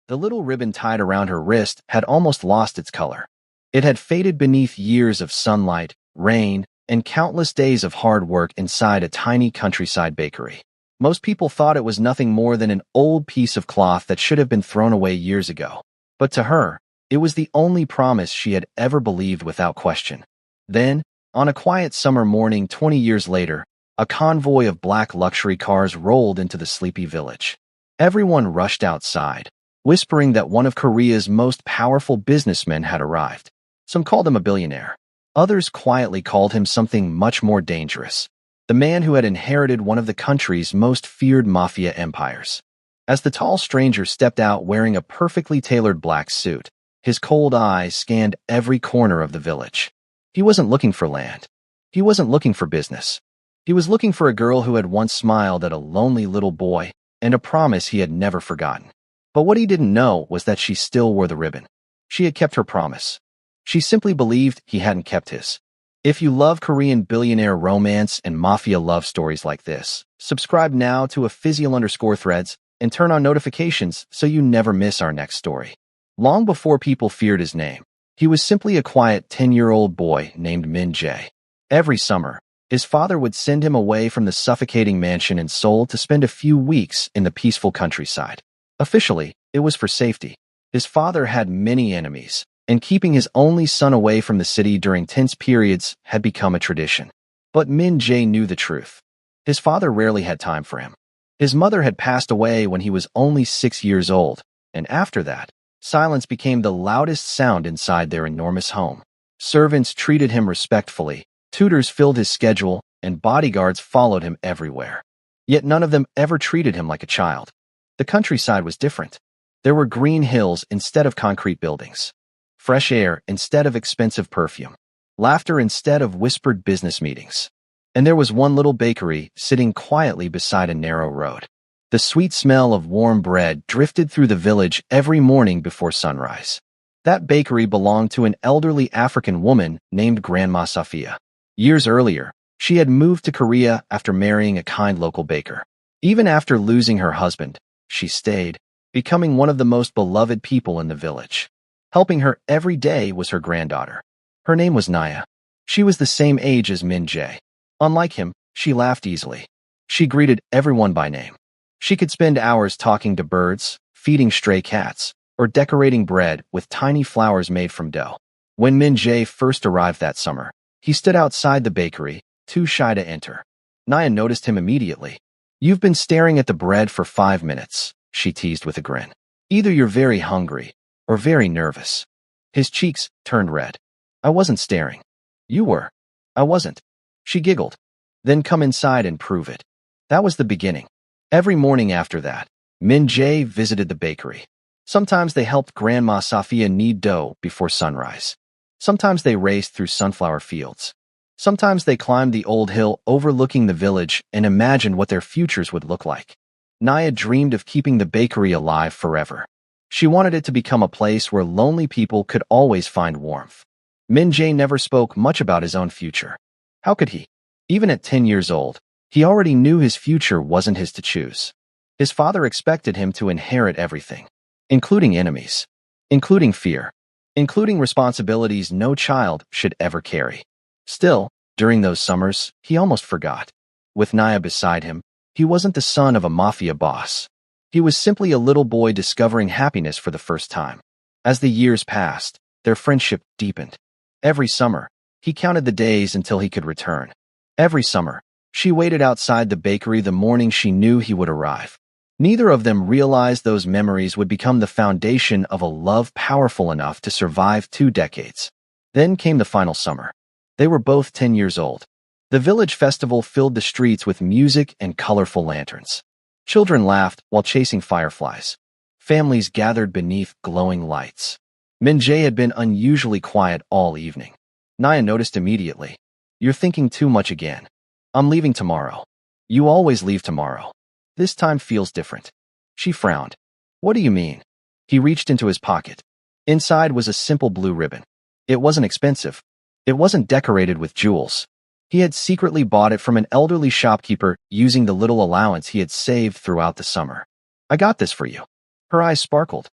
The little ribbon tied around her wrist had almost lost its color. It had faded beneath years of sunlight, rain, and countless days of hard work inside a tiny countryside bakery. Most people thought it was nothing more than an old piece of cloth that should have been thrown away years ago. But to her, it was the only promise she had ever believed without question. Then, on a quiet summer morning 20 years later, a convoy of black luxury cars rolled into the sleepy village. Everyone rushed outside, whispering that one of Korea's most powerful businessmen had arrived. Some called him a billionaire. Others quietly called him something much more dangerous, the man who had inherited one of the country's most feared mafia empires. As the tall stranger stepped out wearing a perfectly tailored black suit, his cold eyes scanned every corner of the village. He wasn't looking for land. He wasn't looking for business. He was looking for a girl who had once smiled at a lonely little boy and a promise he had never forgotten. But what he didn't know was that she still wore the ribbon. She had kept her promise. She simply believed he hadn't kept his. If you love Korean billionaire romance and mafia love stories like this, subscribe now to @Physial_Threads and turn on notifications so you never miss our next story. Long before people feared his name, he was simply a quiet 10-year-old boy named Min Jae. Every summer, his father would send him away from the suffocating mansion in Seoul to spend a few weeks in the peaceful countryside. Officially, it was for safety. His father had many enemies, and keeping his only son away from the city during tense periods had become a tradition. But Min Jae knew the truth. His father rarely had time for him. His mother had passed away when he was only 6 years old, and after that, silence became the loudest sound inside their enormous home. Servants treated him respectfully, tutors filled his schedule, and bodyguards followed him everywhere. Yet none of them ever treated him like a child. The countryside was different. There were green hills instead of concrete buildings, fresh air instead of expensive perfume, laughter instead of whispered business meetings. And there was one little bakery sitting quietly beside a narrow road. The sweet smell of warm bread drifted through the village every morning before sunrise. That bakery belonged to an elderly African woman named Grandma Safia. Years earlier, she had moved to Korea after marrying a kind local baker. Even after losing her husband, she stayed, becoming one of the most beloved people in the village. Helping her every day was her granddaughter. Her name was Naya. She was the same age as Min Jae. Unlike him, she laughed easily. She greeted everyone by name. She could spend hours talking to birds, feeding stray cats, or decorating bread with tiny flowers made from dough. When Min Jae first arrived that summer, he stood outside the bakery, too shy to enter. Naya noticed him immediately. "You've been staring at the bread for 5 minutes," she teased with a grin. "Either you're very hungry or very nervous." His cheeks turned red. "I wasn't staring." "You were." "I wasn't." She giggled. "Then come inside and prove it." That was the beginning. Every morning after that, Min Jae visited the bakery. Sometimes they helped Grandma Safia knead dough before sunrise. Sometimes they raced through sunflower fields. Sometimes they climbed the old hill overlooking the village and imagined what their futures would look like. Naya dreamed of keeping the bakery alive forever. She wanted it to become a place where lonely people could always find warmth. Min Jae never spoke much about his own future. How could he? Even at 10 years old, he already knew his future wasn't his to choose. His father expected him to inherit everything, including enemies, including fear, including responsibilities no child should ever carry. Still, during those summers, he almost forgot. With Naya beside him, he wasn't the son of a mafia boss. He was simply a little boy discovering happiness for the first time. As the years passed, their friendship deepened. Every summer, he counted the days until he could return. Every summer, she waited outside the bakery the morning she knew he would arrive. Neither of them realized those memories would become the foundation of a love powerful enough to survive 2 decades. Then came the final summer. They were both 10 years old. The village festival filled the streets with music and colorful lanterns. Children laughed while chasing fireflies. Families gathered beneath glowing lights. Min Jae had been unusually quiet all evening. Naya noticed immediately. "You're thinking too much again." "I'm leaving tomorrow." "You always leave tomorrow." "This time feels different." She frowned. "What do you mean?" He reached into his pocket. Inside was a simple blue ribbon. It wasn't expensive. It wasn't decorated with jewels. He had secretly bought it from an elderly shopkeeper using the little allowance he had saved throughout the summer. "I got this for you." Her eyes sparkled.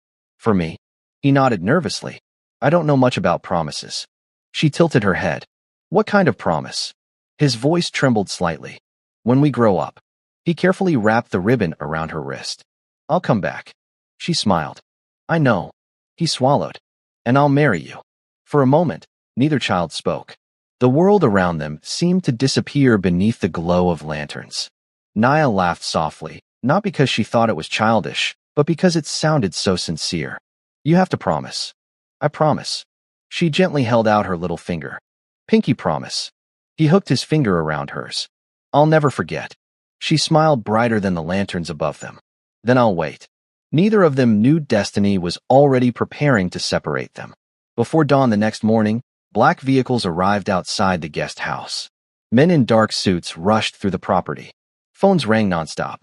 For me. He nodded nervously. I don't know much about promises. She tilted her head. What kind of promise? His voice trembled slightly. When we grow up. He carefully wrapped the ribbon around her wrist. I'll come back. She smiled. I know. He swallowed. And I'll marry you. For a moment, neither child spoke. The world around them seemed to disappear beneath the glow of lanterns. Naya laughed softly, not because she thought it was childish, but because it sounded so sincere. You have to promise. I promise. She gently held out her little finger. Pinky promise. He hooked his finger around hers. I'll never forget. She smiled brighter than the lanterns above them. Then I'll wait. Neither of them knew destiny was already preparing to separate them. Before dawn the next morning, black vehicles arrived outside the guest house. Men in dark suits rushed through the property. Phones rang nonstop.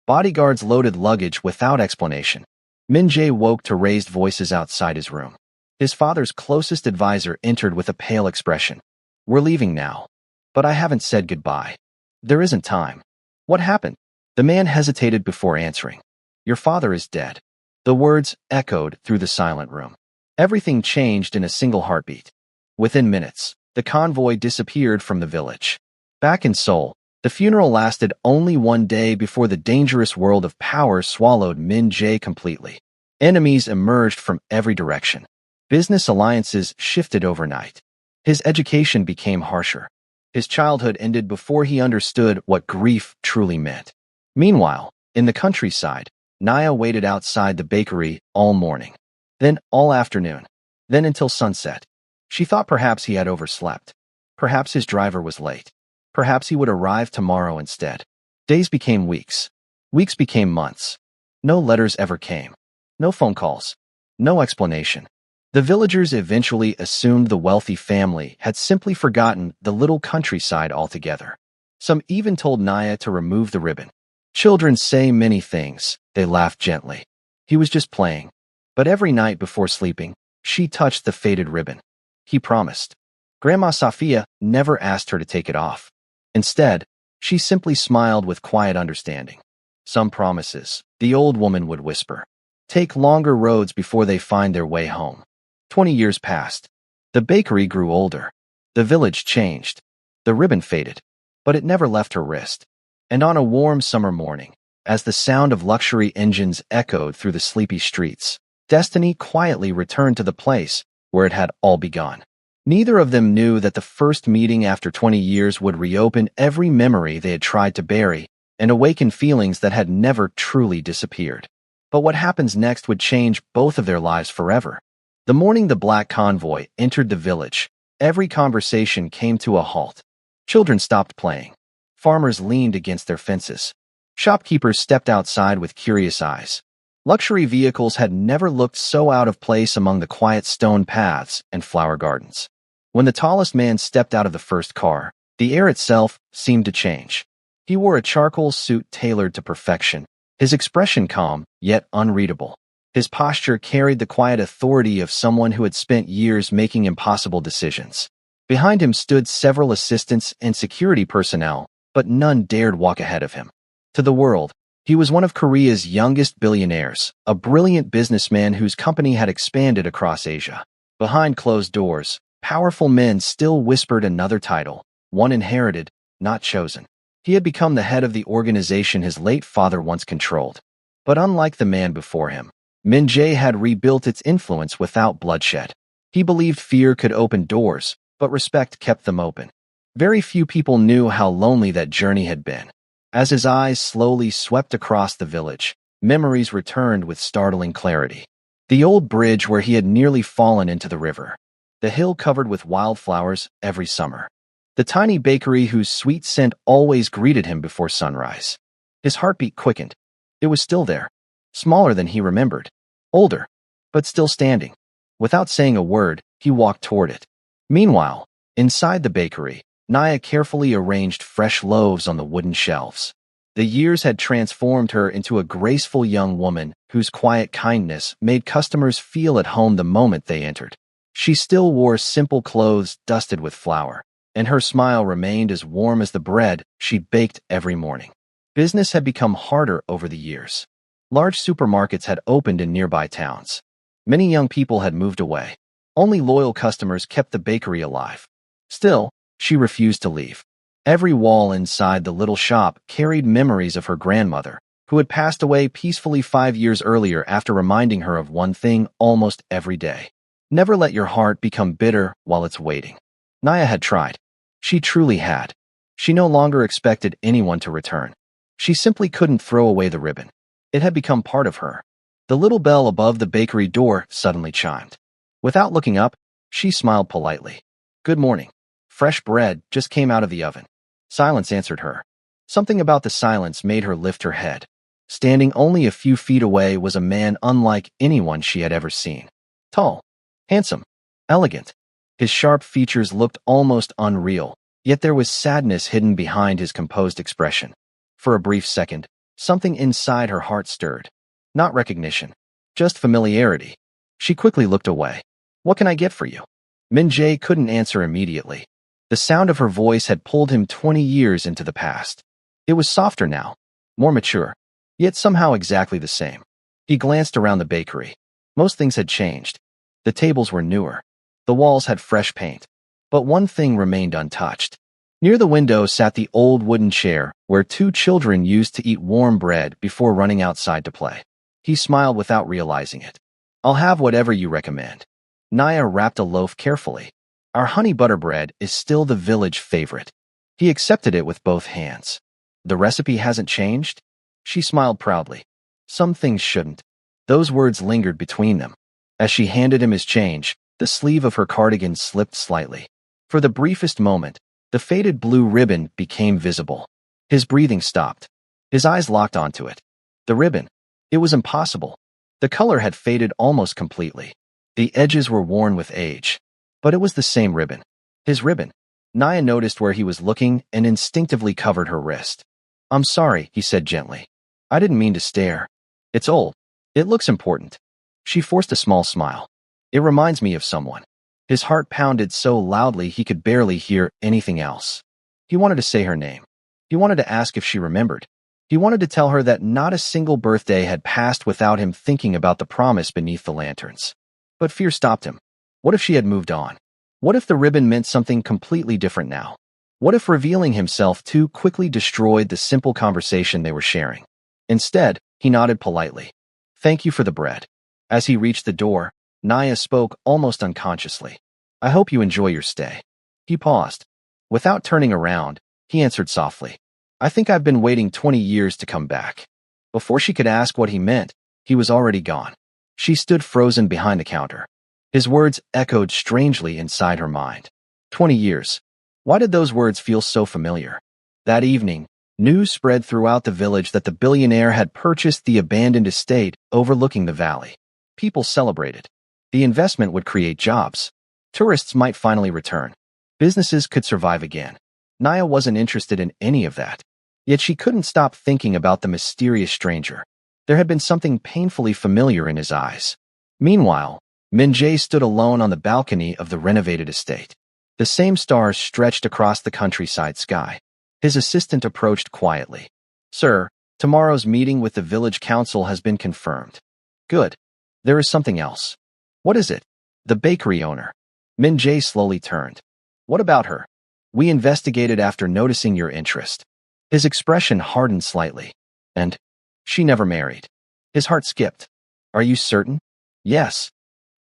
Bodyguards loaded luggage without explanation. Min Jae woke to raised voices outside his room. His father's closest advisor entered with a pale expression. We're leaving now. But I haven't said goodbye. There isn't time. What happened? The man hesitated before answering. Your father is dead. The words echoed through the silent room. Everything changed in a single heartbeat. Within minutes, the convoy disappeared from the village. Back in Seoul, the funeral lasted only one day before the dangerous world of power swallowed Min Jae completely. Enemies emerged from every direction. Business alliances shifted overnight. His education became harsher. His childhood ended before he understood what grief truly meant. Meanwhile, in the countryside, Naya waited outside the bakery all morning. Then all afternoon. Then until sunset. She thought perhaps he had overslept. Perhaps his driver was late. Perhaps he would arrive tomorrow instead. Days became weeks. Weeks became months. No letters ever came. No phone calls. No explanation. The villagers eventually assumed the wealthy family had simply forgotten the little countryside altogether. Some even told Naya to remove the ribbon. Children say many things, they laughed gently. He was just playing. But every night before sleeping, she touched the faded ribbon. He promised. Grandma Safia never asked her to take it off. Instead, she simply smiled with quiet understanding. Some promises, the old woman would whisper, take longer roads before they find their way home. 20 years passed. The bakery grew older. The village changed. The ribbon faded, but it never left her wrist. And on a warm summer morning, as the sound of luxury engines echoed through the sleepy streets, destiny quietly returned to the place where it had all begun. Neither of them knew that the first meeting after 20 years would reopen every memory they had tried to bury and awaken feelings that had never truly disappeared. But what happens next would change both of their lives forever. The morning the black convoy entered the village, every conversation came to a halt. Children stopped playing. Farmers leaned against their fences. Shopkeepers stepped outside with curious eyes. Luxury vehicles had never looked so out of place among the quiet stone paths and flower gardens. When the tallest man stepped out of the first car, the air itself seemed to change. He wore a charcoal suit tailored to perfection, his expression calm, yet unreadable. His posture carried the quiet authority of someone who had spent years making impossible decisions. Behind him stood several assistants and security personnel, but none dared walk ahead of him. To the world, he was one of Korea's youngest billionaires, a brilliant businessman whose company had expanded across Asia. Behind closed doors, powerful men still whispered another title, one inherited, not chosen. He had become the head of the organization his late father once controlled. But unlike the man before him, Min Jae had rebuilt its influence without bloodshed. He believed fear could open doors, but respect kept them open. Very few people knew how lonely that journey had been. As his eyes slowly swept across the village, memories returned with startling clarity. The old bridge where he had nearly fallen into the river. The hill covered with wildflowers every summer. The tiny bakery whose sweet scent always greeted him before sunrise. His heartbeat quickened. It was still there, smaller than he remembered, older, but still standing. Without saying a word, he walked toward it. Meanwhile, inside the bakery, Naya carefully arranged fresh loaves on the wooden shelves. The years had transformed her into a graceful young woman whose quiet kindness made customers feel at home the moment they entered. She still wore simple clothes dusted with flour, and her smile remained as warm as the bread she baked every morning. Business had become harder over the years. Large supermarkets had opened in nearby towns. Many young people had moved away. Only loyal customers kept the bakery alive. Still, she refused to leave. Every wall inside the little shop carried memories of her grandmother, who had passed away peacefully 5 years earlier after reminding her of one thing almost every day. Never let your heart become bitter while it's waiting. Naya had tried. She truly had. She no longer expected anyone to return. She simply couldn't throw away the ribbon. It had become part of her. The little bell above the bakery door suddenly chimed. Without looking up, she smiled politely. "Good morning. Fresh bread just came out of the oven." Silence answered her. Something about the silence made her lift her head. Standing only a few feet away was a man unlike anyone she had ever seen. Tall, handsome, elegant. His sharp features looked almost unreal, yet there was sadness hidden behind his composed expression. For a brief second, something inside her heart stirred. Not recognition, just familiarity. She quickly looked away. "What can I get for you?" Min Jae couldn't answer immediately. The sound of her voice had pulled him 20 years into the past. It was softer now, more mature, yet somehow exactly the same. He glanced around the bakery. Most things had changed. The tables were newer. The walls had fresh paint. But one thing remained untouched. Near the window sat the old wooden chair where two children used to eat warm bread before running outside to play. He smiled without realizing it. "I'll have whatever you recommend." Naya wrapped a loaf carefully. "Our honey butter bread is still the village favorite." He accepted it with both hands. "The recipe hasn't changed?" She smiled proudly. "Some things shouldn't." Those words lingered between them. As she handed him his change, the sleeve of her cardigan slipped slightly. For the briefest moment, the faded blue ribbon became visible. His breathing stopped. His eyes locked onto it. The ribbon. It was impossible. The color had faded almost completely. The edges were worn with age. But it was the same ribbon. His ribbon. Naya noticed where he was looking and instinctively covered her wrist. "I'm sorry," he said gently. "I didn't mean to stare. It's old. It looks important." She forced a small smile. "It reminds me of someone." His heart pounded so loudly he could barely hear anything else. He wanted to say her name. He wanted to ask if she remembered. He wanted to tell her that not a single birthday had passed without him thinking about the promise beneath the lanterns. But fear stopped him. What if she had moved on? What if the ribbon meant something completely different now? What if revealing himself too quickly destroyed the simple conversation they were sharing? Instead, he nodded politely. "Thank you for the bread." As he reached the door, Naya spoke almost unconsciously. "I hope you enjoy your stay." He paused. Without turning around, he answered softly. "I think I've been waiting 20 years to come back." Before she could ask what he meant, he was already gone. She stood frozen behind the counter. His words echoed strangely inside her mind. 20 years. Why did those words feel so familiar? That evening, news spread throughout the village that the billionaire had purchased the abandoned estate overlooking the valley. People celebrated. The investment would create jobs. Tourists might finally return. Businesses could survive again. Naya wasn't interested in any of that. Yet she couldn't stop thinking about the mysterious stranger. There had been something painfully familiar in his eyes. Meanwhile, Min Jae stood alone on the balcony of the renovated estate. The same stars stretched across the countryside sky. His assistant approached quietly. "Sir, tomorrow's meeting with the village council has been confirmed." "Good. There is something else." "What is it?" "The bakery owner." Min Jae slowly turned. "What about her?" "We investigated after noticing your interest." His expression hardened slightly. "And she never married." His heart skipped. "Are you certain?" "Yes."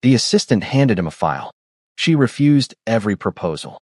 The assistant handed him a file. "She refused every proposal."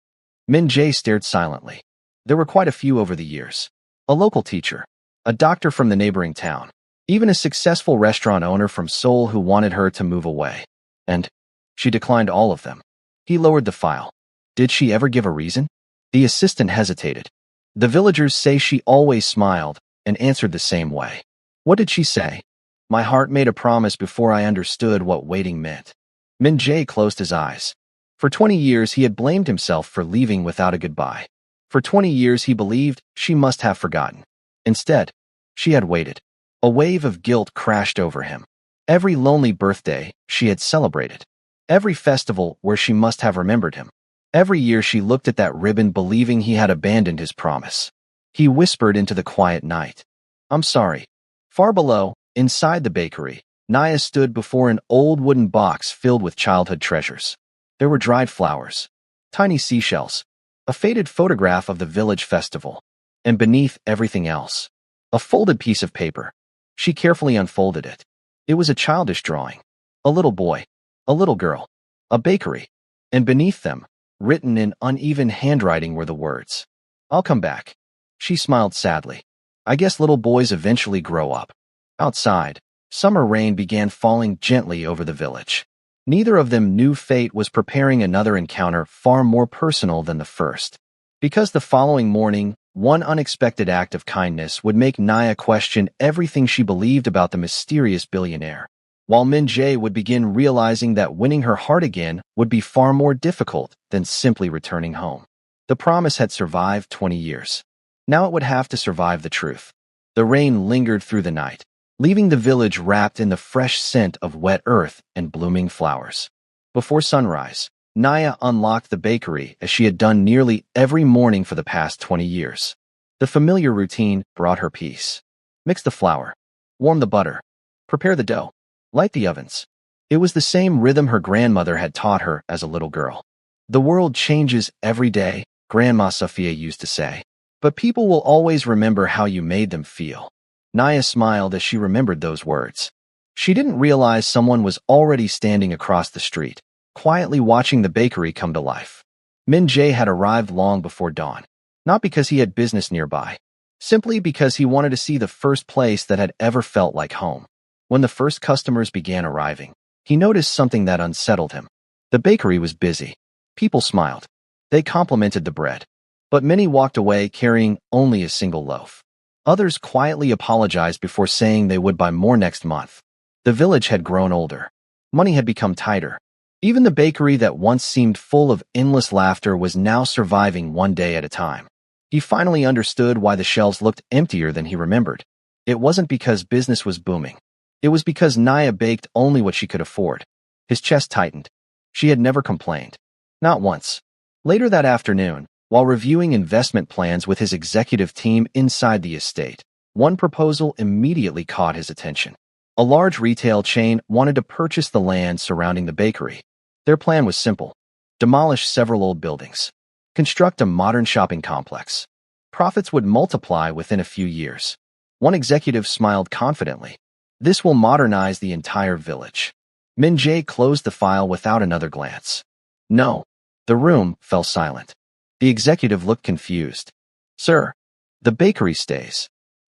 Min Jae stared silently. There were quite a few over the years. A local teacher, a doctor from the neighboring town, even a successful restaurant owner from Seoul who wanted her to move away. And she declined all of them. He lowered the file. "Did she ever give a reason?" The assistant hesitated. "The villagers say she always smiled and answered the same way." "What did she say?" "My heart made a promise before I understood what waiting meant." Min Jae closed his eyes. For 20 years he had blamed himself for leaving without a goodbye. For 20 years he believed she must have forgotten. Instead, she had waited. A wave of guilt crashed over him. Every lonely birthday she had celebrated. Every festival where she must have remembered him. Every year she looked at that ribbon believing he had abandoned his promise. He whispered into the quiet night. "I'm sorry." Far below, inside the bakery, Naya stood before an old wooden box filled with childhood treasures. There were dried flowers, tiny seashells, a faded photograph of the village festival, and beneath everything else, a folded piece of paper. She carefully unfolded it. It was a childish drawing. A little boy, a little girl, a bakery, and beneath them, written in uneven handwriting, were the words, "I'll come back." She smiled sadly. I guess little boys eventually grow up. Outside, summer rain began falling gently over the village. Neither of them knew fate was preparing another encounter far more personal than the first. Because the following morning, one unexpected act of kindness would make Naya question everything she believed about the mysterious billionaire, while Min Jae would begin realizing that winning her heart again would be far more difficult than simply returning home. The promise had survived 20 years. Now it would have to survive the truth. The rain lingered through the night, leaving the village wrapped in the fresh scent of wet earth and blooming flowers. Before sunrise, Naya unlocked the bakery as she had done nearly every morning for the past 20 years. The familiar routine brought her peace. Mix the flour, warm the butter, prepare the dough, light the ovens. It was the same rhythm her grandmother had taught her as a little girl. The world changes every day, Grandma Sophia used to say, but people will always remember how you made them feel. Naya smiled as she remembered those words. She didn't realize someone was already standing across the street, quietly watching the bakery come to life. Min Jae had arrived long before dawn, not because he had business nearby, simply because he wanted to see the first place that had ever felt like home. When the first customers began arriving, he noticed something that unsettled him. The bakery was busy. People smiled. They complimented the bread, but many walked away carrying only a single loaf. Others quietly apologized before saying they would buy more next month. The village had grown older. Money had become tighter. Even the bakery that once seemed full of endless laughter was now surviving one day at a time. He finally understood why the shelves looked emptier than he remembered. It wasn't because business was booming. It was because Naya baked only what she could afford. His chest tightened. She had never complained. Not once. Later that afternoon, while reviewing investment plans with his executive team inside the estate, one proposal immediately caught his attention. A large retail chain wanted to purchase the land surrounding the bakery. Their plan was simple: demolish several old buildings, construct a modern shopping complex. Profits would multiply within a few years. One executive smiled confidently. This will modernize the entire village. Min Jae closed the file without another glance. No. The room fell silent. The executive looked confused. Sir, the bakery stays.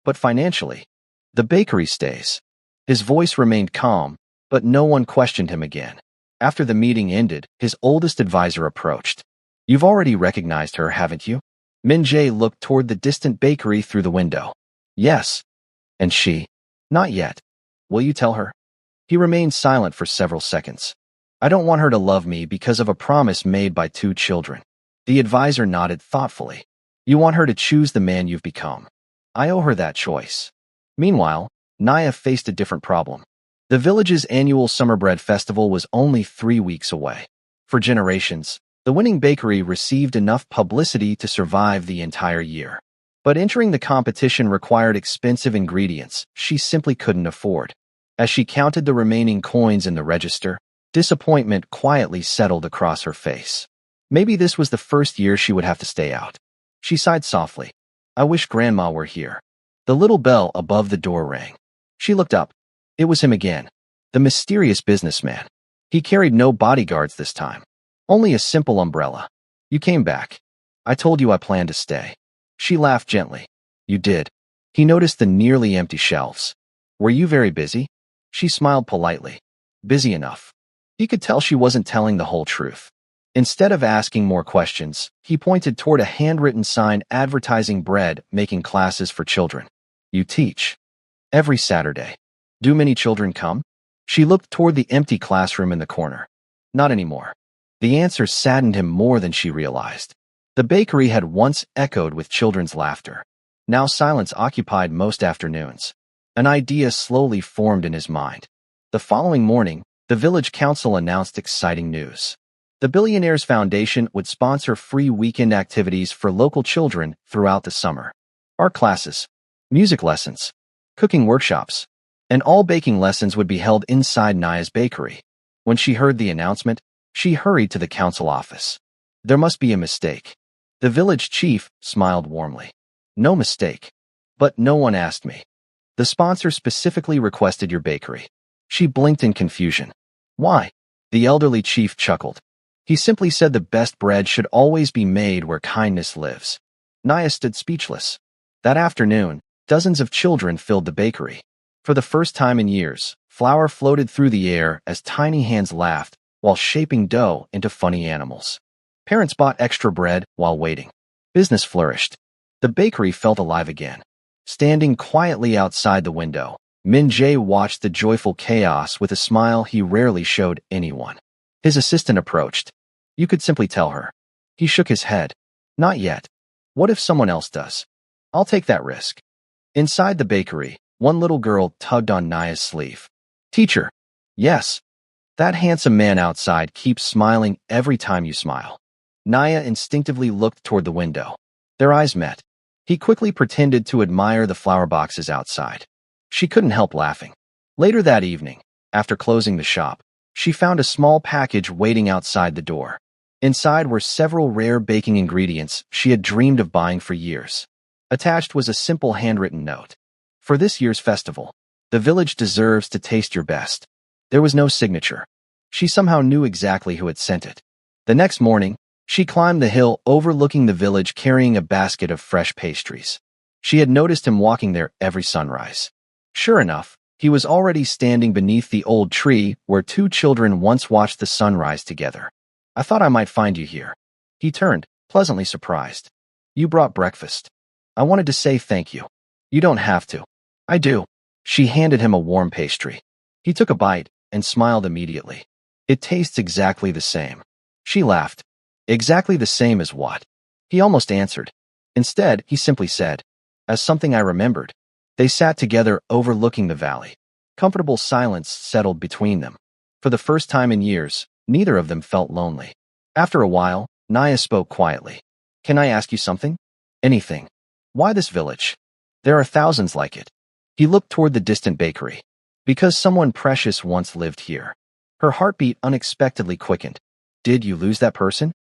But financially, the bakery stays. His voice remained calm, but no one questioned him again. After the meeting ended, his oldest advisor approached. You've already recognized her, haven't you? Min Jae looked toward the distant bakery through the window. Yes. And she? Not yet. Will you tell her? He remained silent for several seconds. I don't want her to love me because of a promise made by 2 children. The advisor nodded thoughtfully. You want her to choose the man you've become. I owe her that choice. Meanwhile, Naya faced a different problem. The village's annual summer bread festival was only 3 weeks away. For generations, the winning bakery received enough publicity to survive the entire year. But entering the competition required expensive ingredients she simply couldn't afford. As she counted the remaining coins in the register, disappointment quietly settled across her face. Maybe this was the first year she would have to stay out. She sighed softly. I wish Grandma were here. The little bell above the door rang. She looked up. It was him again, the mysterious businessman. He carried no bodyguards this time, only a simple umbrella. You came back. I told you I planned to stay. She laughed gently. You did. He noticed the nearly empty shelves. Were you very busy? She smiled politely. Busy enough. He could tell she wasn't telling the whole truth. Instead of asking more questions, he pointed toward a handwritten sign advertising bread-making classes for children. You teach. Every Saturday. Do many children come? She looked toward the empty classroom in the corner. Not anymore. The answer saddened him more than she realized. The bakery had once echoed with children's laughter. Now silence occupied most afternoons. An idea slowly formed in his mind. The following morning, the village council announced exciting news. The Billionaires Foundation would sponsor free weekend activities for local children throughout the summer. Art classes, music lessons, cooking workshops. and all baking lessons would be held inside Naya's bakery. When she heard the announcement, she hurried to the council office. There must be a mistake. The village chief smiled warmly. No mistake. But no one asked me. The sponsor specifically requested your bakery. She blinked in confusion. Why? The elderly chief chuckled. He simply said the best bread should always be made where kindness lives. Naya stood speechless. That afternoon, dozens of children filled the bakery. For the first time in years, flour floated through the air as tiny hands laughed while shaping dough into funny animals. Parents bought extra bread while waiting. Business flourished. The bakery felt alive again. Standing quietly outside the window, Min Jae watched the joyful chaos with a smile he rarely showed anyone. His assistant approached. You could simply tell her. He shook his head. Not yet. What if someone else does? I'll take that risk. Inside the bakery, one little girl tugged on Naya's sleeve. Teacher. Yes. That handsome man outside keeps smiling every time you smile. Naya instinctively looked toward the window. Their eyes met. He quickly pretended to admire the flower boxes outside. She couldn't help laughing. Later that evening, after closing the shop, she found a small package waiting outside the door. Inside were several rare baking ingredients she had dreamed of buying for years. Attached was a simple handwritten note. For this year's festival, the village deserves to taste your best. There was no signature. She somehow knew exactly who had sent it. The next morning, she climbed the hill overlooking the village carrying a basket of fresh pastries. She had noticed him walking there every sunrise. Sure enough, he was already standing beneath the old tree where two children once watched the sunrise together. I thought I might find you here. He turned, pleasantly surprised. You brought breakfast. I wanted to say thank you. You don't have to. I do. She handed him a warm pastry. He took a bite and smiled immediately. It tastes exactly the same. She laughed. Exactly the same as what? He almost answered. Instead, he simply said, as something I remembered. They sat together overlooking the valley. Comfortable silence settled between them. For the first time in years, neither of them felt lonely. After a while, Naya spoke quietly. Can I ask you something? Anything. Why this village? There are thousands like it. He looked toward the distant bakery. Because someone precious once lived here. Her heartbeat unexpectedly quickened. Did you lose that person?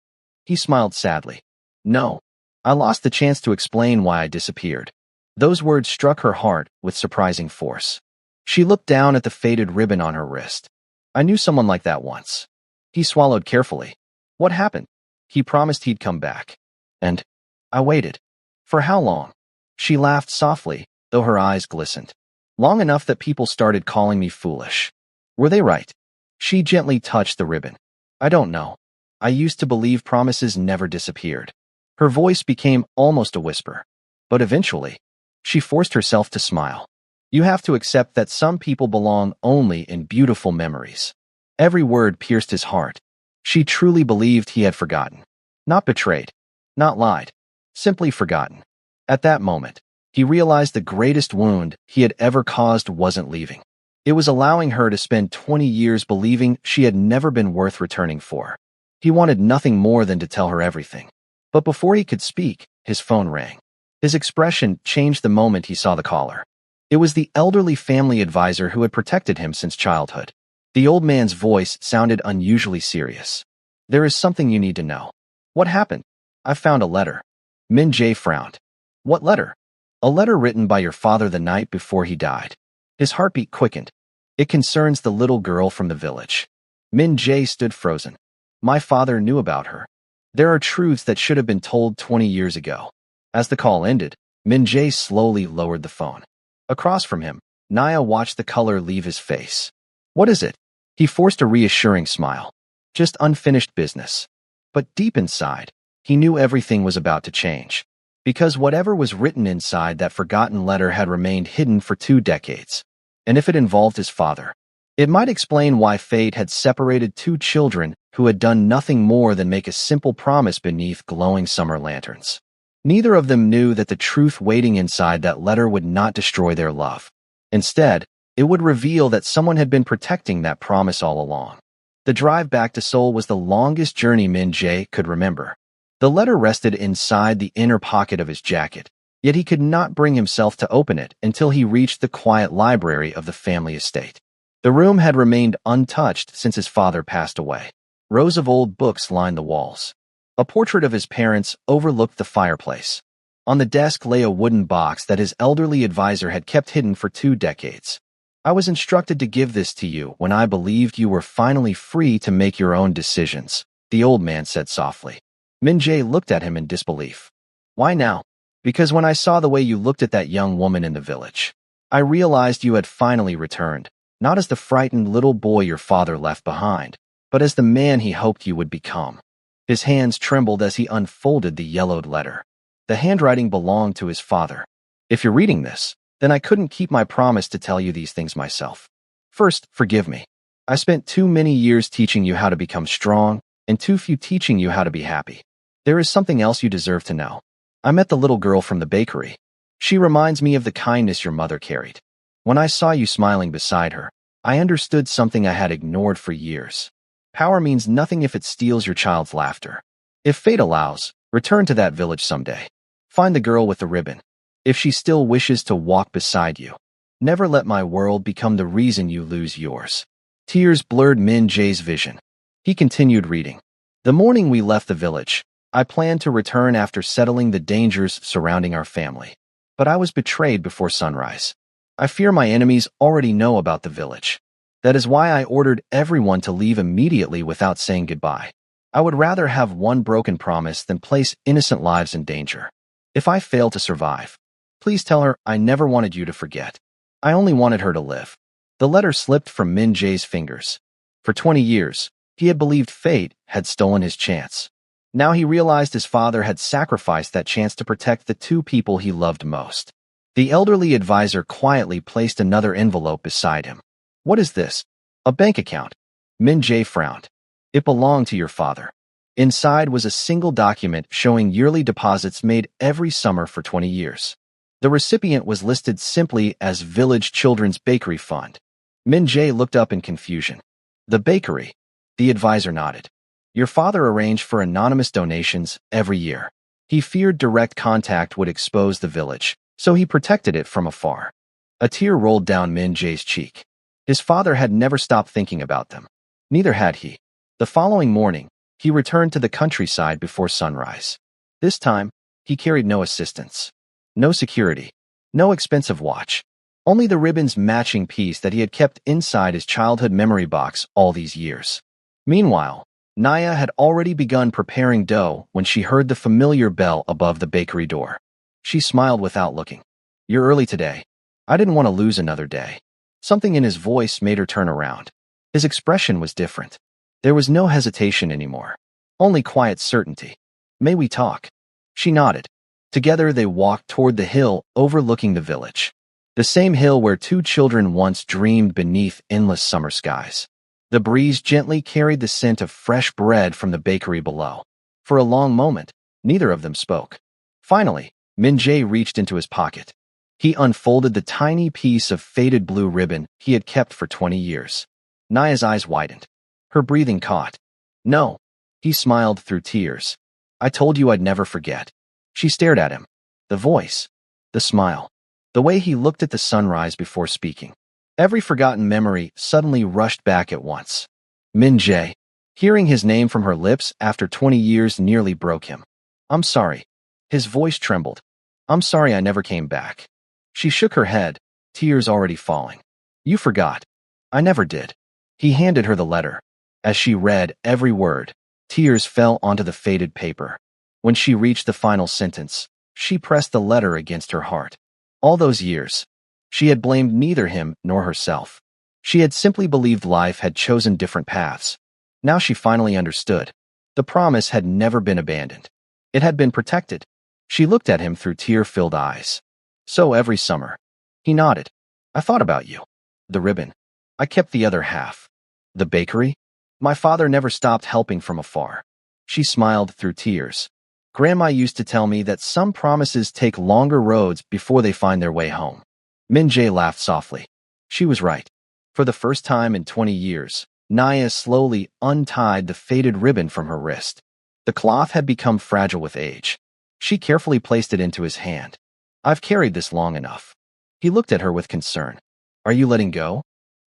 He smiled sadly. No. I lost the chance to explain why I disappeared. Those words struck her heart with surprising force. She looked down at the faded ribbon on her wrist. I knew someone like that once. He swallowed carefully. What happened? He promised he'd come back. And I waited. For how long? She laughed softly, though her eyes glistened. Long enough that people started calling me foolish. Were they right? She gently touched the ribbon. I don't know. I used to believe promises never disappeared. Her voice became almost a whisper. But eventually, she forced herself to smile. You have to accept that some people belong only in beautiful memories. Every word pierced his heart. She truly believed he had forgotten. Not betrayed. Not lied. Simply forgotten. At that moment, he realized the greatest wound he had ever caused wasn't leaving. It was allowing her to spend 20 years believing she had never been worth returning for. He wanted nothing more than to tell her everything. But before he could speak, his phone rang. His expression changed the moment he saw the caller. It was the elderly family advisor who had protected him since childhood. The old man's voice sounded unusually serious. There is something you need to know. What happened? I found a letter. Min Jae frowned. What letter? A letter written by your father the night before he died. His heartbeat quickened. It concerns the little girl from the village. Min Jae stood frozen. My father knew about her. There are truths that should have been told 20 years ago. As the call ended, Min Jae slowly lowered the phone. Across from him, Naya watched the color leave his face. What is it? He forced a reassuring smile. Just unfinished business. But deep inside, he knew everything was about to change. Because whatever was written inside that forgotten letter had remained hidden for 2 decades. And if it involved his father, it might explain why fate had separated 2 children who had done nothing more than make a simple promise beneath glowing summer lanterns. Neither of them knew that the truth waiting inside that letter would not destroy their love. Instead, it would reveal that someone had been protecting that promise all along. The drive back to Seoul was the longest journey Min Jae could remember. The letter rested inside the inner pocket of his jacket. Yet he could not bring himself to open it until he reached the quiet library of the family estate. The room had remained untouched since his father passed away. Rows of old books lined the walls. A portrait of his parents overlooked the fireplace. On the desk lay a wooden box that his elderly advisor had kept hidden for 2 decades. I was instructed to give this to you when I believed you were finally free to make your own decisions, the old man said softly. Min Jae looked at him in disbelief. Why now? Because when I saw the way you looked at that young woman in the village, I realized you had finally returned, not as the frightened little boy your father left behind, but as the man he hoped you would become. His hands trembled as he unfolded the yellowed letter. The handwriting belonged to his father. If you're reading this, then I couldn't keep my promise to tell you these things myself. First, forgive me. I spent too many years teaching you how to become strong, and too few teaching you how to be happy. There is something else you deserve to know. I met the little girl from the bakery. She reminds me of the kindness your mother carried. When I saw you smiling beside her, I understood something I had ignored for years. Power means nothing if it steals your child's laughter. If fate allows, return to that village someday. Find the girl with the ribbon. If she still wishes to walk beside you, never let my world become the reason you lose yours. Tears blurred Min Jae's vision. He continued reading. The morning we left the village, I planned to return after settling the dangers surrounding our family. But I was betrayed before sunrise. I fear my enemies already know about the village. That is why I ordered everyone to leave immediately without saying goodbye. I would rather have one broken promise than place innocent lives in danger. If I fail to survive, please tell her I never wanted you to forget. I only wanted her to live. The letter slipped from Min Jae's fingers. For 20 years, he had believed fate had stolen his chance. Now he realized his father had sacrificed that chance to protect the 2 people he loved most. The elderly advisor quietly placed another envelope beside him. What is this? A bank account. Min Jae frowned. It belonged to your father. Inside was a single document showing yearly deposits made every summer for 20 years. The recipient was listed simply as Village Children's Bakery Fund. Min Jae looked up in confusion. The bakery? The advisor nodded. Your father arranged for anonymous donations every year. He feared direct contact would expose the village, so he protected it from afar. A tear rolled down Min Jae's cheek. His father had never stopped thinking about them. Neither had he. The following morning, he returned to the countryside before sunrise. This time, he carried no assistance. No security. No expensive watch. Only the ribbon's matching piece that he had kept inside his childhood memory box all these years. Meanwhile, Naya had already begun preparing dough when she heard the familiar bell above the bakery door. She smiled without looking. You're early today. I didn't want to lose another day. Something in his voice made her turn around. His expression was different. There was no hesitation anymore. Only quiet certainty. May we talk? She nodded. Together they walked toward the hill overlooking the village. The same hill where 2 children once dreamed beneath endless summer skies. The breeze gently carried the scent of fresh bread from the bakery below. For a long moment, neither of them spoke. Finally, Min Jae reached into his pocket. He unfolded the tiny piece of faded blue ribbon he had kept for 20 years. Naya's eyes widened. Her breathing caught. No. He smiled through tears. I told you I'd never forget. She stared at him. The voice. The smile. The way he looked at the sunrise before speaking. Every forgotten memory suddenly rushed back at once. Min Jae. Hearing his name from her lips after 20 years nearly broke him. I'm sorry. His voice trembled. I'm sorry I never came back. She shook her head, tears already falling. You forgot. I never did. He handed her the letter. As she read every word, tears fell onto the faded paper. When she reached the final sentence, she pressed the letter against her heart. All those years, she had blamed neither him nor herself. She had simply believed life had chosen different paths. Now she finally understood. The promise had never been abandoned. It had been protected. She looked at him through tear-filled eyes. So every summer. He nodded. I thought about you. The ribbon. I kept the other half. The bakery? My father never stopped helping from afar. She smiled through tears. Grandma used to tell me that some promises take longer roads before they find their way home. Min Jae laughed softly. She was right. For the first time in 20 years, Naya slowly untied the faded ribbon from her wrist. The cloth had become fragile with age. She carefully placed it into his hand. I've carried this long enough. He looked at her with concern. Are you letting go?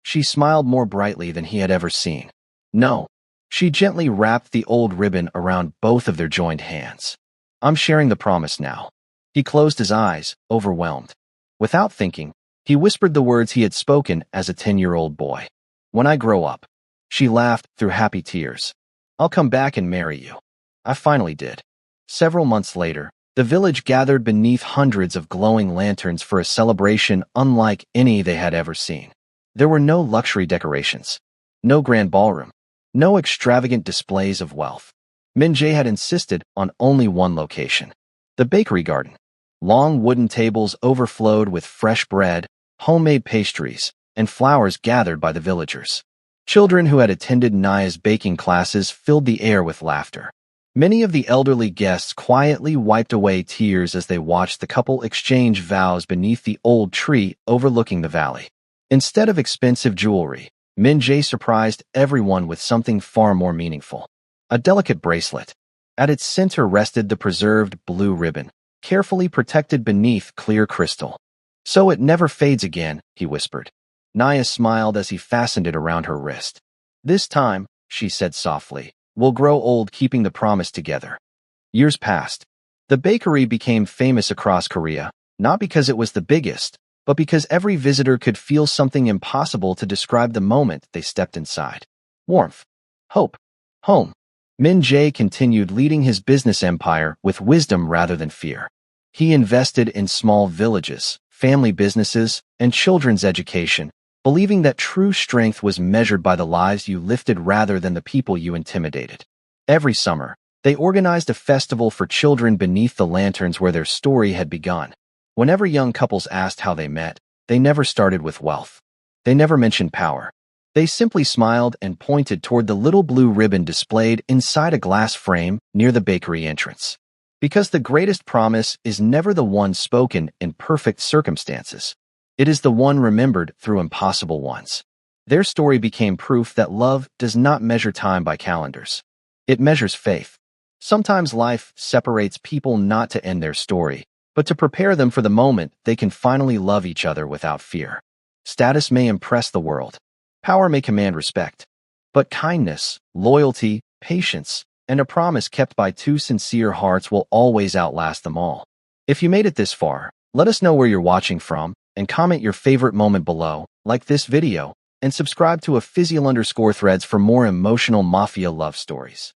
She smiled more brightly than he had ever seen. No. She gently wrapped the old ribbon around both of their joined hands. I'm sharing the promise now. He closed his eyes, overwhelmed. Without thinking, he whispered the words he had spoken as a 10-year-old boy. When I grow up. She laughed through happy tears. I'll come back and marry you. I finally did. Several months later, the village gathered beneath hundreds of glowing lanterns for a celebration unlike any they had ever seen. There were no luxury decorations, no grand ballroom, no extravagant displays of wealth. Min-jae had insisted on only one location, the bakery garden. Long wooden tables overflowed with fresh bread, homemade pastries, and flowers gathered by the villagers. Children who had attended Naya's baking classes filled the air with laughter. Many of the elderly guests quietly wiped away tears as they watched the couple exchange vows beneath the old tree overlooking the valley. Instead of expensive jewelry, Min-jae surprised everyone with something far more meaningful. A delicate bracelet. At its center rested the preserved blue ribbon, carefully protected beneath clear crystal. So it never fades again, he whispered. Naya smiled as he fastened it around her wrist. This time, she said softly, we'll grow old keeping the promise together. Years passed. The bakery became famous across Korea, not because it was the biggest, but because every visitor could feel something impossible to describe the moment they stepped inside. Warmth. Hope. Home. Min-jae continued leading his business empire with wisdom rather than fear. He invested in small villages, family businesses, and children's education, believing that true strength was measured by the lives you lifted rather than the people you intimidated. Every summer, they organized a festival for children beneath the lanterns where their story had begun. Whenever young couples asked how they met, they never started with wealth. They never mentioned power. They simply smiled and pointed toward the little blue ribbon displayed inside a glass frame near the bakery entrance. Because the greatest promise is never the one spoken in perfect circumstances. It is the one remembered through impossible ones. Their story became proof that love does not measure time by calendars. It measures faith. Sometimes life separates people not to end their story, but to prepare them for the moment they can finally love each other without fear. Status may impress the world. Power may command respect. But kindness, loyalty, patience, and a promise kept by two sincere hearts will always outlast them all. If you made it this far, let us know where you're watching from, and comment your favorite moment below, like this video, and subscribe to _Threads for more emotional Mafia love stories.